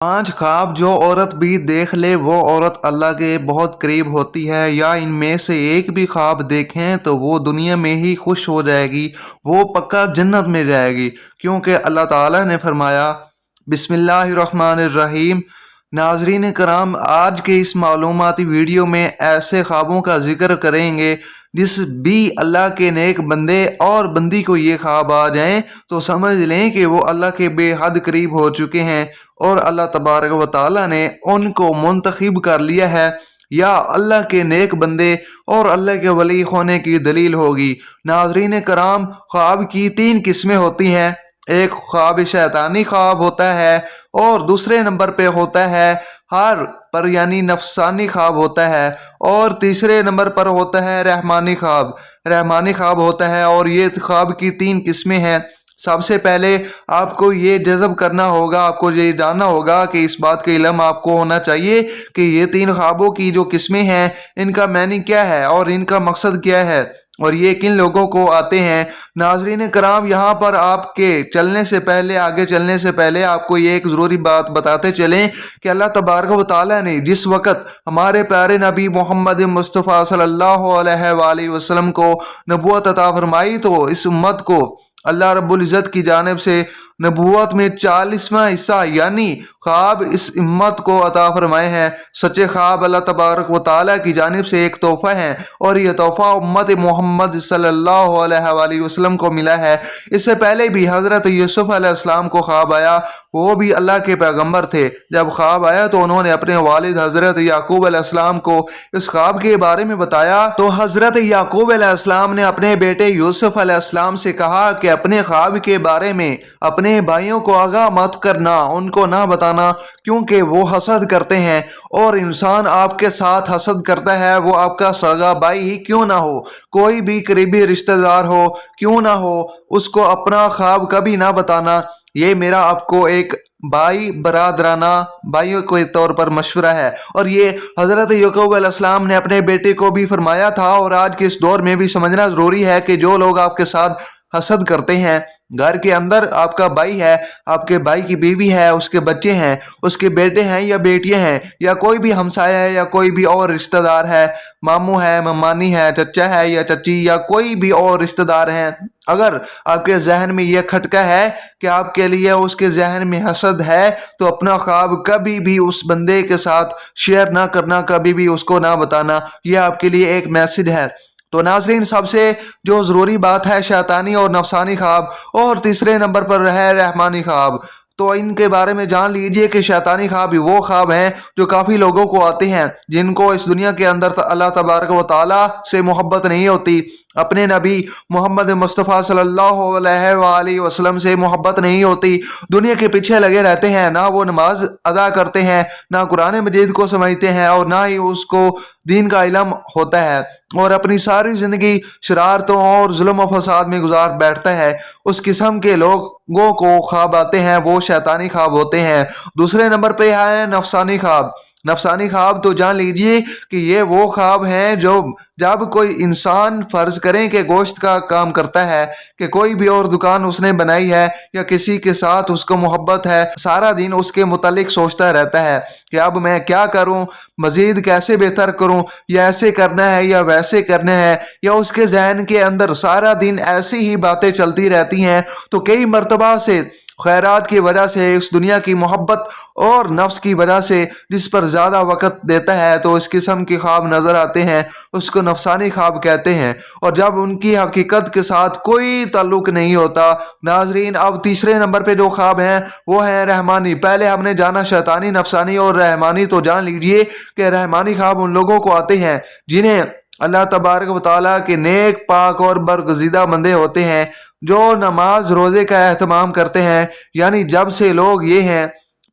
5 ख्वाब जो औरत भी देख ले वो औरत अल्लाह के बहुत करीब होती है, या इनमें से एक भी ख्वाब देखें तो वो दुनिया में ही खुश हो जाएगी, वो पक्का जन्नत में जाएगी। क्योंकि अल्लाह ताला ने फरमाया, बिस्मिल्लाहिर्रहमानिर्रहीम। नाजरीन कराम, आज के इस मालूमाती वीडियो में ऐसे ख्वाबों का जिक्र करेंगे जिस भी अल्लाह के नेक बंदे और बंदी को ये ख्वाब आ जाएं तो समझ लें कि वो अल्लाह के बेहद करीब हो चुके हैं और अल्लाह तबारक व तआला ने उनको मुंतखब कर लिया है, या अल्लाह के नेक बंदे और अल्लाह के वली होने की दलील होगी। नाजरीन कराम, ख्वाब की 3 किस्में होती हैं। एक ख्वाब शैतानी ख्वाब होता है और दूसरे नंबर पे होता है हर पर यानी नफसानी ख्वाब होता है, और तीसरे नंबर पर होता है रहमानी ख्वाब होता है। और ये ख्वाब की 3 किस्में हैं। सबसे पहले आपको ये जज़ब करना होगा, आपको ये जानना होगा कि इस बात का इल्म आपको होना चाहिए कि ये 3 ख्वाबों की जो किस्में हैं इनका मीनिंग क्या है और इनका मकसद क्या है और ये किन लोगों को आते हैं। नाजरीन कराम, यहाँ पर आपके आगे चलने से पहले आपको ये एक ज़रूरी बात बताते चलें कि अल्लाह तबारक व तआला ने जिस वक़्त हमारे प्यारे नबी मोहम्मद मुस्तफ़ा सल्लल्लाहु अलैहि वसल्लम को नबूवत अता फरमाई तो इस उम्मत को अल्लाह रब्बुल इज़्ज़त की जानिब से नबूवत में 40वां हिस्सा यानी ख्वाब इस उम्मत को अता फरमाए हैं। सच्चे ख्वाब अल्लाह तबारक व तआला की जानिब से एक तोहफ़ा है और यह तोहफ़ा उम्मत मोहम्मद सल्लल्लाहु अलैहि वसल्लम को मिला है। इससे पहले भी हज़रत यूसुफ अलैहिस्सलाम को ख्वाब आया, वो भी अल्लाह के पैगंबर थे। जब ख्वाब आया तो उन्होंने अपने वालिद हज़रत याकूब अलैहिस्सलाम को इस ख्वाब के बारे में बताया तो हज़रत याकूब अलैहिस्सलाम ने अपने बेटे यूसुफ अलैहिस्सलाम से कहा कि अपने ख्वाब के बारे में अपने भाइयों को आगाह मत करना, उनको ना बताना, क्योंकि वो हसद करते हैं और इंसान आपके साथ हसद करता है, वो आपका सगा भाई ही क्यों ना हो, कोई भी करीबी रिश्तेदार हो क्यों ना हो, उसको अपना ख्वाब कभी ना बताना। ये मेरा आपको एक भाई बरादराना भाइयों के तौर पर मशवरा है और ये हज़रत याकूब अलैहिस्सलाम ने अपने बेटे को भी फरमाया था। और आज के इस दौर में भी समझना ज़रूरी है कि जो लोग आपके साथ हसद करते हैं, घर के अंदर आपका भाई है, आपके भाई की बीवी है, उसके बच्चे हैं, उसके बेटे हैं या बेटियां हैं, या कोई भी हमसाया है या कोई भी और रिश्तेदार है, मामू है, ममानी है, चचा है या चची या कोई भी और रिश्तेदार हैं, अगर आपके जहन में यह खटका है कि आपके लिए उसके जहन में हसद है तो अपना ख्वाब कभी भी उस बंदे के साथ शेयर ना करना, कभी भी उसको ना बताना। यह आपके लिए एक मैसेज है। तो नाज़रीन, सबसे जो ज़रूरी बात है शैतानी और नफसानी ख्वाब, और तीसरे नंबर पर है रहमानी ख्वाब। तो इनके बारे में जान लीजिए कि शैतानी ख्वाब वो ख्वाब हैं जो काफ़ी लोगों को आते हैं जिनको इस दुनिया के अंदर अल्लाह तबारक व तआला से मोहब्बत नहीं होती, अपने नबी मोहम्मद मुस्तफ़ा सल्लल्लाहु अलैहि वसल्लम से मोहब्बत नहीं होती, दुनिया के पीछे लगे रहते हैं, ना वो नमाज अदा करते हैं, ना कुरान मजीद को समझते हैं और ना ही उसको दीन का इल्म होता है, और अपनी सारी ज़िंदगी शरारतों और जुल्म और फसाद में गुजार बैठता है। उस किस्म के लोगों को ख्वाब आते हैं, वो शैतानी ख्वाब होते हैं। दूसरे नंबर पे है नफसानी ख्वाब। नफसानी ख्वाब तो जान लीजिए कि ये वो ख्वाब हैं जो जब कोई इंसान फर्ज करें कि गोश्त का काम करता है, कि कोई भी और दुकान उसने बनाई है या किसी के साथ उसको मोहब्बत है, सारा दिन उसके मुतालिक सोचता रहता है कि अब मैं क्या करूं, मजीद कैसे बेहतर करूं, या ऐसे करना है या वैसे करना है, या उसके जहन के अंदर सारा दिन ऐसी ही बातें चलती रहती हैं। तो कई मरतबा से खैरात की वजह से, इस दुनिया की मोहब्बत और नफ्स की वजह से जिस पर ज़्यादा वक़्त देता है तो इस किस्म के ख्वाब नज़र आते हैं, उसको नफसानी ख्वाब कहते हैं, और जब उनकी हकीकत के साथ कोई ताल्लुक नहीं होता। नाजरीन, अब तीसरे नंबर पे जो ख्वाब हैं वो हैं रहमानी। पहले हमने जाना शैतानी, नफसानी और रहमानी, तो जान लीजिए कि रहमानी ख्वाब उन लोगों को आते हैं जिन्हें अल्लाह तबारक व तआला के नेक पाक और बरगज़ीदा बंदे होते हैं जो नमाज रोज़े का एहतमाम करते हैं। यानी जब से लोग ये हैं,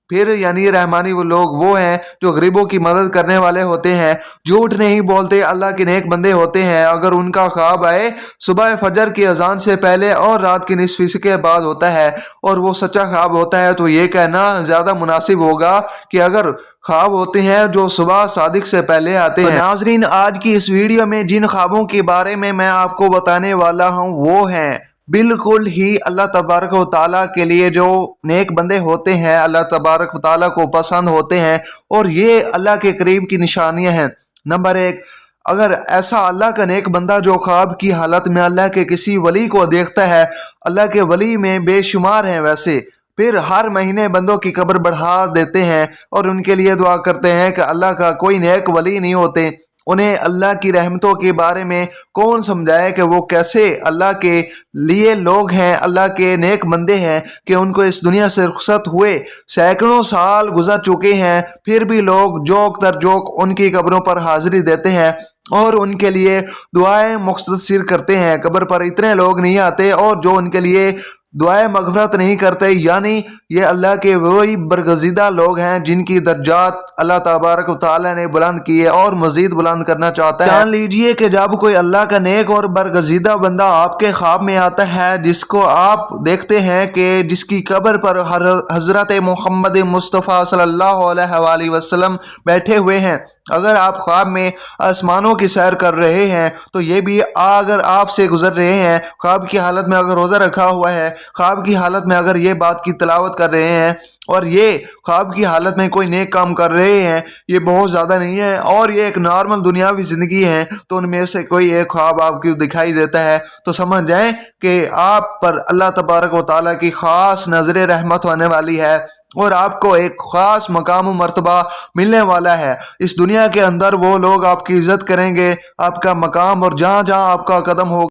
फिर यानी रहमानी वो लोग वो हैं जो गरीबों की मदद करने वाले होते हैं, झूठ नहीं बोलते, अल्लाह के नेक बंदे होते हैं। अगर उनका ख्वाब आए सुबह फजर की अजान से पहले और रात की निसफ हिस्से के बाद होता है और वो सच्चा ख्वाब होता है, तो ये कहना ज़्यादा मुनासिब होगा कि अगर ख्वाब होते हैं जो सुबह सादिक से पहले आते हैं। नाजरीन, आज की इस वीडियो में जिन ख्वाबों के बारे में मैं आपको बताने वाला हूँ वो हैं बिल्कुल ही अल्लाह तबारक व तआला के लिए जो नेक बंदे होते हैं अल्लाह तबारक व तआला को पसंद होते हैं, और ये अल्लाह के करीब की निशानियां हैं। नंबर एक, अगर ऐसा अल्लाह का नेक बंदा जो ख्वाब की हालत में अल्लाह के किसी वली को देखता है, अल्लाह के वली में बेशुमार हैं वैसे, फिर हर महीने बंदों की कब्र बढ़ा देते हैं और उनके लिए दुआ करते हैं कि अल्लाह का कोई नेक वली नहीं होते, उन्हें अल्लाह की रहमतों के बारे में कौन समझाए कि वो कैसे अल्लाह के लिए लोग हैं, अल्लाह के नेक बंदे हैं कि उनको इस दुनिया से रुखसत हुए सैकड़ों साल गुजर चुके हैं, फिर भी लोग जोक तर जोक उनकी कब्रों पर हाजिरी देते हैं और उनके लिए दुआएं मुख्तसर करते हैं। कब्र पर इतने लोग नहीं आते और जो उनके लिए दुआएं मगफरत नहीं करते, यानी ये अल्लाह के वही बरगजीदा लोग हैं जिनकी दर्जात अल्लाह तबारक व तआला ने बुलंद की है और मजीद बुलंद करना चाहता है। जान लीजिए कि जब कोई अल्लाह का नेक और बरगजीदा बंदा आपके ख्वाब में आता है, जिसको आप देखते हैं कि जिसकी कब्र पर हजरत मोहम्मद मुस्तफ़ा सल्लल्लाहु अलैहि वसल्लम बैठे हुए हैं, अगर आप ख्वाब में आसमानों की सैर कर रहे हैं तो ये भी अगर आपसे गुजर रहे हैं, ख्वाब की हालत में अगर रोज़ा रखा हुआ है, ख्वाब की हालत में अगर ये बात की तिलावत कर रहे हैं और ये ख्वाब की हालत में कोई नेक काम कर रहे हैं, ये बहुत ज़्यादा नहीं है और ये एक नॉर्मल दुनियावी ज़िंदगी है, तो उनमें से कोई एक ख्वाब आपको दिखाई देता है तो समझ जाएं कि आप पर अल्लाह तबारक व तआला की ख़ास नज़र रहमत होने वाली है और आपको एक ख़ास मकाम मर्तबा मिलने वाला है। इस दुनिया के अंदर वो लोग आपकी इज्जत करेंगे, आपका मकाम, और जहाँ जहाँ आपका कदम हो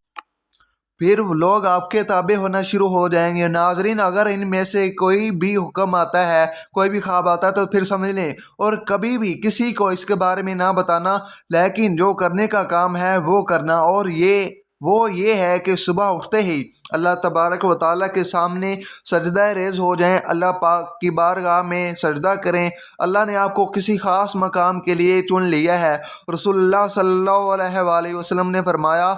फिर लोग आपके ताबे होना शुरू हो जाएंगे। नाजरीन, अगर इनमें से कोई भी हुक्म आता है, कोई भी ख्वाब आता है तो फिर समझ लें और कभी भी किसी को इसके बारे में ना बताना, लेकिन जो करने का काम है वो करना, और ये है कि सुबह उठते ही अल्लाह तबारक व तआला के सामने सजदा रेज़ हो जाएं, अल्लाह पाक की बारगाह में सजदा करें। अल्लाह ने आपको किसी ख़ास मकाम के लिए चुन लिया है। रसूलुल्लाह सल्लल्लाहु अलैहि वसल्लम ने फरमाया,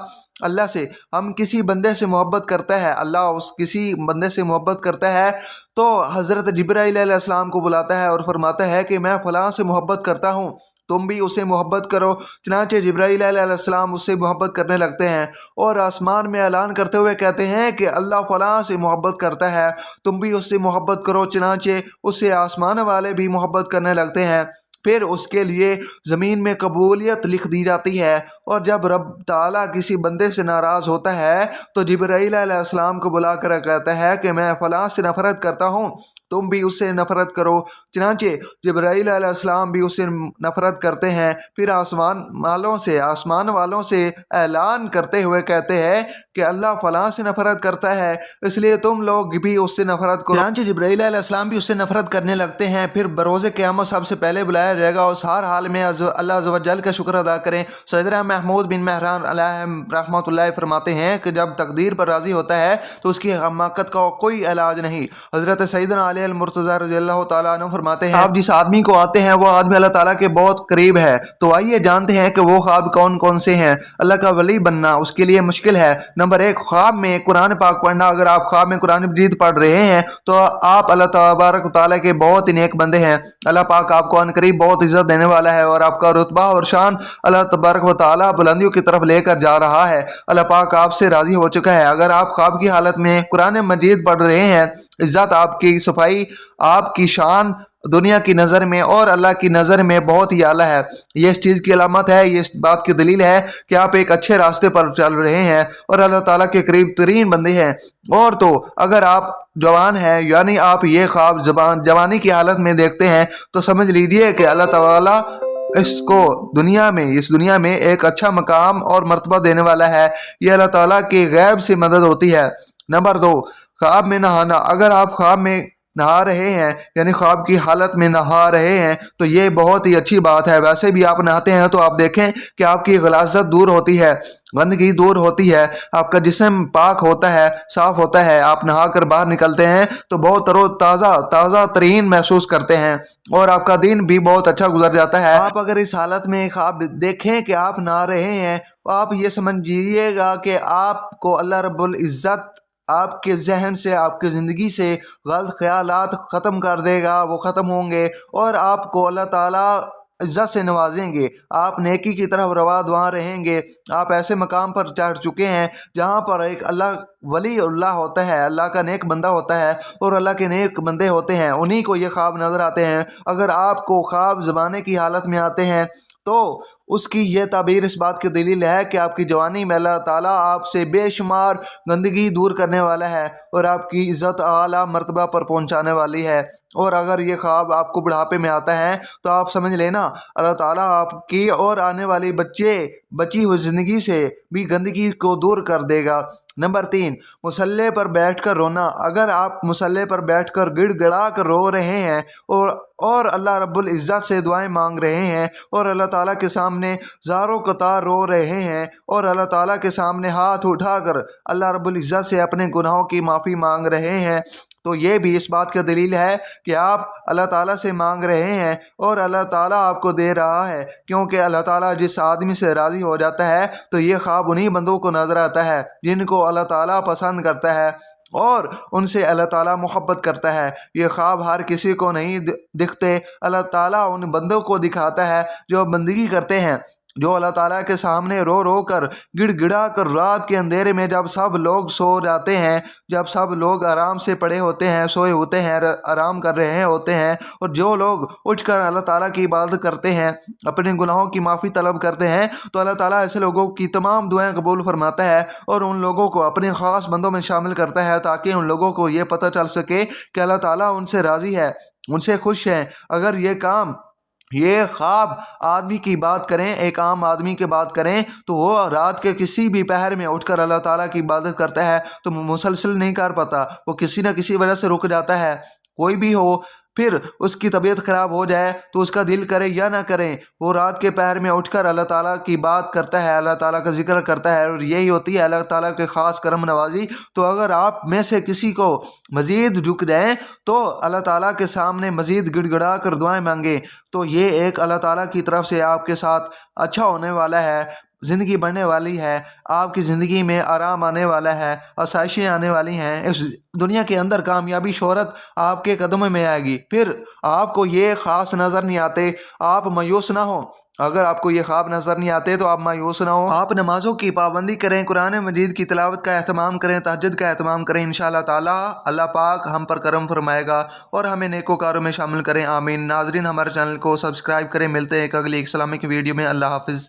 अल्लाह से हम किसी बंदे से मोहब्बत करता है, अल्लाह उस किसी बंदे से मोहब्बत करता है तो हज़रत जिब्राईल अलैहिस्सलाम को बुलाता है और फरमाता है कि मैं फ़लाँ से मोहब्बत करता हूँ, तुम भी उससे मोहब्बत करो। चनाचे जिब्राईल अलैहिस्सलाम उससे मोहब्बत करने लगते हैं और आसमान में ऐलान करते हुए कहते हैं कि अल्लाह फ़लाँ से मोहब्बत करता है, तुम भी उससे मोहब्बत करो। चनाचे उससे आसमान वाले भी मोहब्बत करने लगते हैं। फिर उसके लिए ज़मीन में कबूलियत लिख दी जाती है, और जब रब ताला किसी बंदे से नाराज़ होता है तो जिब्राईल अलैहिस्सलाम को बुलाकर कहता है कि मैं फ़लाँ से नफ़रत करता हूँ, तुम भी उससे नफ़रत करो। चनाचे जिब्राईल अलैहिस्सलाम भी उससे नफ़रत करते हैं। फिर आसमान वालों से ऐलान करते हुए कहते हैं कि अल्लाह फ़लाँ से नफ़रत करता है, इसलिए तुम लोग भी उससे नफ़रत करो। चनाचे जिब्राईल अलैहिस्सलाम भी उससे नफ़रत करने लगते हैं। फिर बरोज़े क़यामत सबसे पहले बुलाया जाएगा। उस हर हाल में अल्लाह अज़्ज़ व जल का शुक्र अदा करें। सैयदना महमूद बिन महरान अलैहि रहमतुल्लाह फरमाते हैं कि जब तकदीर पर राज़ी होता है तो उसकी हमाकत का कोई इलाज नहीं। हज़रत सैयदना अली मुर्तज़ा रज़ियल्लाहु ताला अन्हु फरमाते हैं, आप जिस आदमी को आते हैं वो आदमी अल्लाह ताला के बहुत करीब है। तो आइए जानते हैं कि वो ख्वाब कौन कौन से हैं। अल्लाह का वली बनना उसके लिए मुश्किल है। नंबर एक, ख्वाब में कुरान पाक पढ़ना। अगर आप ख्वाब में कुरान मजीद पढ़ रहे हैं तो आप अल्लाह तबारक व तआला के बहुत ही नेक बंदे हैं। अल्लाह पाक आपको अनकरीब बहुत इज्जत देने वाला है और आपका रुतबा और शान अल्लाह तबारक व तआला बुलंदियों की तरफ लेकर जा रहा है। अल्लाह पाक आपसे राजी हो चुका है। अगर आप ख्वाब की हालत में कुरान मजीद पढ़ रहे हैं, इज्जत आपकी, सफाई आपकी, शान दुनिया की नज़र में और अल्लाह की नज़र में बहुत ही आला है। ये इस चीज़ की अलामत है, ये इस बात की दलील है कि आप एक अच्छे रास्ते पर चल रहे हैं और अल्लाह ताला के करीब तरीन बंदे हैं। और तो अगर आप जवान हैं, यानी आप ये ख्वाब जवानी की हालत में देखते हैं, तो समझ लीजिए कि अल्लाह ताला इसको इस दुनिया में एक अच्छा मकाम और मर्तबा देने वाला है। ये अल्लाह ताला के गैब से मदद होती है। नंबर दो, ख्वाब में नहाना। अगर आप ख्वाब में नहा रहे हैं, यानी ख्वाब की हालत में नहा रहे हैं, तो ये बहुत ही अच्छी बात है। वैसे भी आप नहाते हैं तो आप देखें कि आपकी गलाज़त दूर होती है, गंदगी दूर होती है, आपका जिस्म पाक होता है, साफ होता है। आप नहा कर बाहर निकलते हैं तो बहुत ताज़ा तरीन महसूस करते हैं और आपका दिन भी बहुत अच्छा गुजर जाता है। आप अगर इस हालत में ख्वाब देखें कि आप नहा रहे हैं, तो आप ये समझिएगा कि आपको अल्लाह रब्बुल इज़्ज़त आपके जहन से, आपकी ज़िंदगी से गलत ख्यालात ख़त्म कर देगा, वो ख़त्म होंगे और आपको अल्लाह ताला عزت سے نوازیں گے، آپ نیکی کی طرف رواں رہیں گے، آپ ایسے مقام پر چڑھ چکے ہیں جہاں پر ایک اللہ ولی اللہ ہوتا ہے، اللہ کا نیک بندہ ہوتا ہے اور اللہ کے نیک بندے ہوتے ہیں، انہی کو یہ خواب نظر آتے ہیں۔ اگر آپ کو خواب زمانے کی حالت میں آتے ہیں تو اس کی یہ تعبیر اس بات کی دلیل ہے کہ آپ کی جوانی میں اللہ تعالیٰ آپ سے بے شمار گندگی دور کرنے والا ہے اور آپ کی عزت اعلیٰ مرتبہ پر پہنچانے والی ہے۔ اور اگر یہ خواب آپ کو بڑھاپے میں آتا ہے تو آپ سمجھ لینا اللہ تعالیٰ آپ کی اور آنے والی بچی ہوئی زندگی سے بھی گندگی کو دور کر دے گا۔ نمبر 3، مصلے پر بیٹھ کر رونا۔ اگر آپ مصلے پر بیٹھ کر گڑ گڑا کر رو رہے ہیں اور اللہ رب العزت سے دعائیں مانگ رہے ہیں اور اللہ تعالیٰ کے سامنے زاروں قطار رو رہے ہیں اور اللہ تعالیٰ کے سامنے ہاتھ اٹھا کر اللہ رب العزت سے اپنے گناہوں کی معافی مانگ رہے ہیں، تو یہ بھی اس بات کا دلیل ہے کہ آپ اللہ تعالیٰ سے مانگ رہے ہیں اور اللہ تعالیٰ آپ کو دے رہا ہے، کیونکہ اللہ تعالیٰ جس آدمی سے راضی ہو جاتا ہے تو یہ خواب انہی بندوں کو نظر آتا ہے جن کو اللہ تعالیٰ پسند کرتا ہے اور ان سے اللہ تعالیٰ محبت کرتا ہے۔ یہ خواب ہر کسی کو نہیں دکھتے، اللہ تعالیٰ ان بندوں کو دکھاتا ہے جو بندگی کرتے ہیں، جو اللہ تعالیٰ کے سامنے رو رو کر گڑ گڑا کر رات کے اندھیرے میں جب سب لوگ سو جاتے ہیں، جب سب لوگ آرام سے پڑے ہوتے ہیں، سوئے ہوتے ہیں، آرام کر رہے ہوتے ہیں، اور جو لوگ اٹھ کر اللہ تعالیٰ کی عبادت کرتے ہیں، اپنے گناہوں کی معافی طلب کرتے ہیں، تو اللہ تعالیٰ ایسے لوگوں کی تمام دعائیں قبول فرماتا ہے اور ان لوگوں کو اپنے خاص بندوں میں شامل کرتا ہے تاکہ ان لوگوں کو یہ پتہ چل سکے کہ اللہ تعالیٰ ان سے راضی ہے، ان سے خوش ہے۔ اگر یہ خواب آدمی کی بات کریں، ایک عام آدمی کی بات کریں، تو وہ رات کے کسی بھی پہر میں اٹھ کر اللہ تعالیٰ کی عبادت کرتا ہے تو مسلسل نہیں کر پاتا، وہ کسی نہ کسی وجہ سے رک جاتا ہے، کوئی بھی ہو، پھر اس کی طبیعت خراب ہو جائے تو اس کا دل کرے یا نہ کرے وہ رات کے پہر میں اٹھ کر اللہ تعالیٰ کی بات کرتا ہے، اللہ تعالیٰ کا ذکر کرتا ہے، اور یہی ہوتی ہے اللہ تعالیٰ کے خاص کرم نوازی۔ تو اگر آپ میں سے کسی کو مزید جھک جائیں تو اللہ تعالیٰ کے سامنے مزید گڑ گڑا کر دعائیں مانگیں، تو یہ ایک اللہ تعالیٰ کی طرف سے آپ کے ساتھ اچھا ہونے والا ہے، زندگی بڑھنے والی ہے، آپ کی زندگی میں آرام آنے والا ہے، آسائشیں آنے والی ہیں، اس دنیا کے اندر کامیابی شہرت آپ کے قدموں میں آئے گی۔ پھر آپ کو یہ خاص نظر نہیں آتے، آپ مایوس نہ ہوں۔ اگر آپ کو یہ خواب نظر نہیں آتے تو آپ مایوس نہ ہوں، آپ نمازوں کی پابندی کریں، قرآن مجید کی تلاوت کا اہتمام کریں، تہجد کا اہتمام کریں، انشاءاللہ تعالی اللہ پاک ہم پر کرم فرمائے گا اور ہمیں نیکوکاروں میں شامل کریں، آمین۔ ناظرین ہمارے چینل کو سبسکرائب کریں، ملتے ہیں ایک اگلی اسلامک ویڈیو میں، اللہ حافظ۔